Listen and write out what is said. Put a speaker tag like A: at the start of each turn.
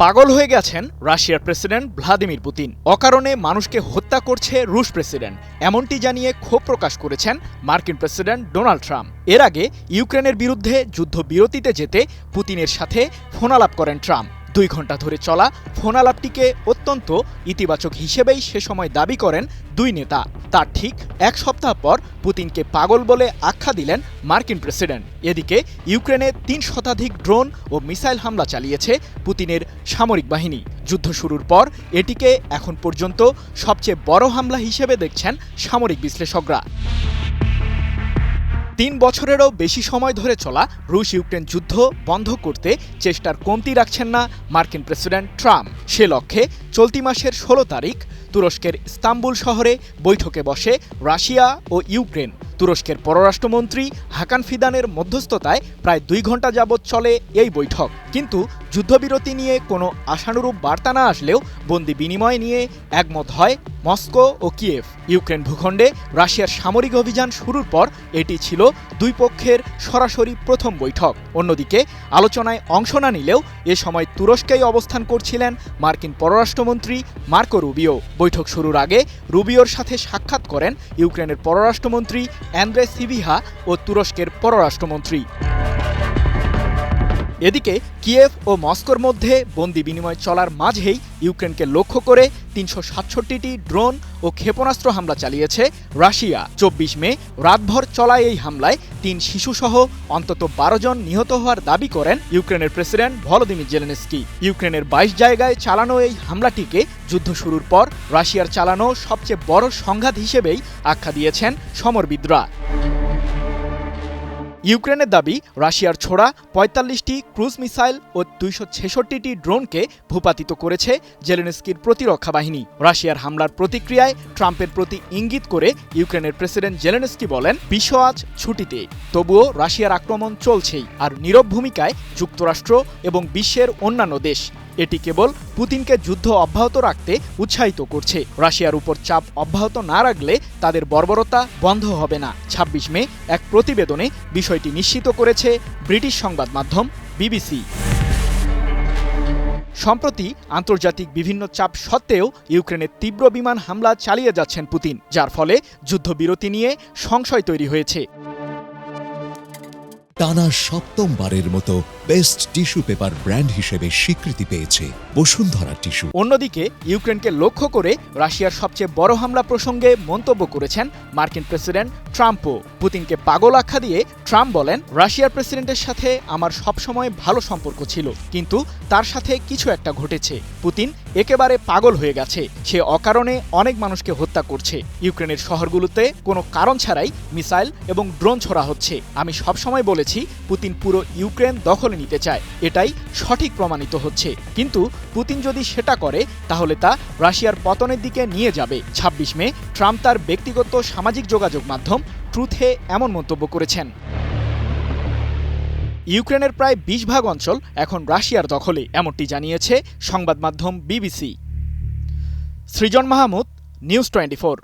A: পাগল হয়ে গেছেন রাশিয়ার প্রেসিডেন্ট ভ্লাদিমির পুতিন। অকারণে মানুষকে হত্যা করছে রুশ প্রেসিডেন্ট, এমনটি জানিয়ে ক্ষোভ প্রকাশ করেছেন মার্কিন প্রেসিডেন্ট ডোনাল্ড ট্রাম্প। এর আগে ইউক্রেনের বিরুদ্ধে যুদ্ধবিরতিতে যেতে পুতিনের সাথে ফোনালাপ করেন ট্রাম্প। 2 ঘন্টা ধরে চলা ফোনালাপটিকে অত্যন্ত ইতিবাচক হিসেবেই সে সময় দাবি করেন দুই নেতা। তার ঠিক 1 সপ্তাহ পর পুতিনকে পাগল বলে আখ্যা দিলেন মার্কিন প্রেসিডেন্ট। এদিকে ইউক্রেনে 3 শতাধিক ড্রোন ও মিসাইল হামলা চালিয়েছে পুতিনের সামরিক বাহিনী। যুদ্ধ শুরুর পর এটিকে এখন পর্যন্ত সবচেয়ে বড় হামলা হিসেবে দেখছেন সামরিক বিশ্লেষকরা। 3 বছরেরও বেশি সময় ধরে চলা রুশ ইউক্রেন যুদ্ধ বন্ধ করতে চেষ্টার কমতি রাখছেন না মার্কিন প্রেসিডেন্ট ট্রাম্প। সে লক্ষ্যে চলতি মাসের 16 তারিখ তুরস্কের ইস্তাম্বুল শহরে বৈঠকে বসে রাশিয়া ও ইউক্রেন। তুরস্কের পররাষ্ট্রমন্ত্রী হাকান ফিদানের মধ্যস্থতায় প্রায় 2 ঘন্টা যাবৎ চলে এই বৈঠক। কিন্তু যুদ্ধবিরতি নিয়ে কোনো আশানুরূপ বার্তা না আসলেও বন্দি বিনিময় নিয়ে একমত হয় মস্কো ও কিয়েভ। ইউক্রেন ভূখণ্ডে রাশিয়ার সামরিক অভিযান শুরুর পর এটি ছিল দুই পক্ষের সরাসরি প্রথম বৈঠক। অন্যদিকে আলোচনায় অংশ না নিলেও এ সময় তুরস্কেই অবস্থান করছিলেন মার্কিন পররাষ্ট্রমন্ত্রী মার্কো রুবিও। বৈঠক শুরুর আগে রুবিওর সাথে সাক্ষাৎ করেন ইউক্রেনের পররাষ্ট্রমন্ত্রী অ্যান্দ্রে সিবিহা ও তুরস্কের পররাষ্ট্রমন্ত্রী। এদিকে কিয়েভ ও মস্কোর মধ্যে বন্দি বিনিময় চলার মাঝেই ইউক্রেনকে লক্ষ্য করে 367টি ড্রোন ও ক্ষেপণাস্ত্র হামলা চালিয়েছে রাশিয়া। 24 মে রাতভর চলা এই হামলায় 3 শিশুসহ অন্তত 12 জন নিহত হওয়ার দাবি করেন ইউক্রেনের প্রেসিডেন্ট ভলোদিমির জেলেনস্কি। ইউক্রেনের 22 জায়গায় চালানো এই হামলাটিকে যুদ্ধ শুরুর পর রাশিয়ার চালানো সবচেয়ে বড় সংঘাত হিসেবেই আখ্যা দিয়েছেন সমরবিদরা। ইউক্রেনের দাবি রাশিয়ার ছোড়া 45টি ক্রুজ মিসাইল ও 266টি ড্রোনকে ভূপাতিত করেছে জেলেনস্কির প্রতিরক্ষা বাহিনী। রাশিয়ার হামলার প্রতিক্রিয়ায় ট্রাম্পের প্রতি ইঙ্গিত করে ইউক্রেনের প্রেসিডেন্ট জেলেনস্কি বলেন, বিশ্ব আজ ছুটিতে, তবুও রাশিয়ার আক্রমণ চলছেই, আর নীরব ভূমিকায় যুক্তরাষ্ট্র এবং বিশ্বের অন্যান্য দেশ। এটি কেবল পুতিনকে যুদ্ধ অব্যাহত রাখতে উৎসাহিত করছে। রাশিয়ার উপর চাপ অব্যাহত না রাখলে তাদের বর্বরতা বন্ধ হবে না। 26 মে এক প্রতিবেদনে বিষয়টি নিশ্চিত করেছে ব্রিটিশ সংবাদ মাধ্যম বিবিসি। সম্প্রতি আন্তর্জাতিক বিভিন্ন চাপ সত্ত্বেও ইউক্রেনের তীব্র বিমান হামলা চালিয়ে যাচ্ছেন পুতিন, যার ফলে যুদ্ধবিরতি নিয়ে সংশয় তৈরি হয়েছে।
B: টানা 7মবারের মতো বেস্ট টিস্যু পেপার ব্র্যান্ড হিসেবে স্বীকৃতি পেয়েছে বসুন্ধরা টিস্যু।
A: অন্যদিকে ইউক্রেনকে লক্ষ্য করে রাশিয়ার সবচেয়ে বড় হামলা প্রসঙ্গে মন্তব্য করেছেন মার্কিন প্রেসিডেন্ট ট্রাম্পও। পুতিনকে পাগল আখ্যা দিয়ে ট্রাম্প বলেন, রাশিয়ার প্রেসিডেন্টের সাথে আমার সবসময় ভালো সম্পর্ক ছিল, কিন্তু তার সাথে কিছু একটা ঘটেছে। পুতিন একেবারে পাগল হয়ে গেছে। সে অকারণে অনেক মানুষকে হত্যা করছে। ইউক্রেনের শহরগুলোতে কোনো কারণ ছাড়াই মিসাইল এবং ড্রোন ছোড়া হচ্ছে। আমি সবসময় বলেছি পুতিন পুরো ইউক্রেন দখলে নিতে চায়, এটাই সঠিক প্রমাণিত হচ্ছে। কিন্তু পুতিন যদি সেটা করে তাহলে তা রাশিয়ার পতনের দিকে নিয়ে যাবে। 26 মে ট্রাম্প তার ব্যক্তিগত সামাজিক যোগাযোগ মাধ্যম ট্রুথে এমন মন্তব্য করেছেন। ইউক্রেনের প্রায় 20 অঞ্চল এখন রাশিয়ার দখলে, এমনটি জানিয়েছে সংবাদ মাধ্যম বিবিসি। সৃজন মাহমুদ, নিউজ 24।